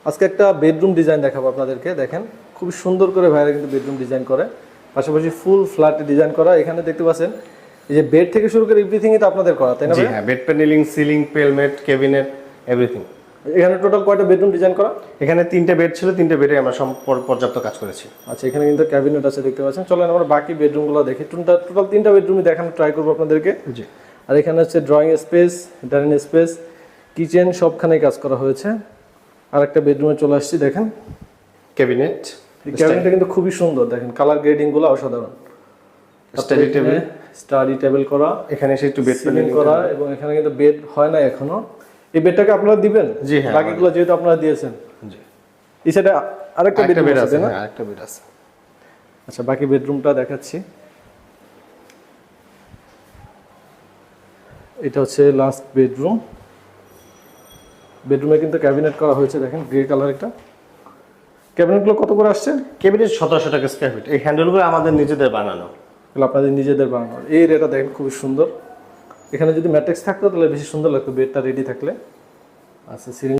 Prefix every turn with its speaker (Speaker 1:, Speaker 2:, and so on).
Speaker 1: আজকে একটা bedroom design দেখাবো আপনাদেরকে। দেখেন খুব সুন্দর করে ভাইরা কিন্তু বেডরুম ডিজাইন করে, পাশাপাশি ফুল ফ্ল্যাট ডিজাইন করা। এখানে দেখতে পাচ্ছেন এই যে বেড থেকে শুরু করে এভরিথিংই তো আপনাদের করা, তাই না?
Speaker 2: জি হ্যাঁ, bed panelling, ceiling, pelmet, cabinet, everything.
Speaker 1: এখানে টোটাল কয়টা বেডরুম ডিজাইন করা?
Speaker 2: এখানে 3টে বেড ছিল, 3টে বেডে আমরা পর্যাপ্ত কাজ করেছি।
Speaker 1: আচ্ছা, এখানে কিন্তু ক্যাবিনেট আছে দেখতে পাচ্ছেন। চলেন আমরা বাকি বেডরুমগুলো দেখি। টোটাল 3টা বেডরুমই দেখানো ট্রাই করবো আপনাদেরকে।
Speaker 2: জি।
Speaker 1: আর এখানে হচ্ছে drawing space, dining space, kitchen সবখানেই কাজ করা হয়েছে। আর একটা বেডরুমে চলে আসছি, দেখেন
Speaker 2: ক্যাবিনেট,
Speaker 1: এই ক্যাবিনেটটা কিন্তু খুবই সুন্দর, দেখেন কালার গ্রেডিং গুলো অসাধারণ।
Speaker 2: স্টাডি টেবিল,
Speaker 1: স্টাডি টেবিল করা,
Speaker 2: এখানে এসে একটু বেড
Speaker 1: সিলিং করা, এবং এখানে কিন্তু বেড হয় না এখনো। এই বেডটাকে আপনারা দিবেন?
Speaker 2: জি হ্যাঁ,
Speaker 1: বাকিগুলো যেহেতু আপনারা দিয়েছেন।
Speaker 2: জি।
Speaker 1: এই সাইডে আরেকটা বেড আছে না?
Speaker 2: আরেকটা বেড আছে।
Speaker 1: আচ্ছা, বাকি বেডরুমটা দেখাচ্ছি। এটা হচ্ছে লাস্ট বেডরুম। বেডরুমে কিন্তু ক্যাবিনেট করা হয়েছে, দেখেন গ্রে কালার। একটা ক্যাবিনেটগুলো কত করে আসছে?
Speaker 2: ক্যাবিনেট 1700 টাকা স্কয়ার ফিট। এই হ্যান্ডেলগুলো আমাদের নিজেদের বানানো,
Speaker 1: এগুলো আপনাদের নিজেদের বানানো। এই রেটা দেখেন খুবই সুন্দর। এখানে যদি ম্যাট্রিক্স থাকতো তাহলে বেশি সুন্দর লাগতো বেডটা রেডি থাকলে। আচ্ছা, সিলিং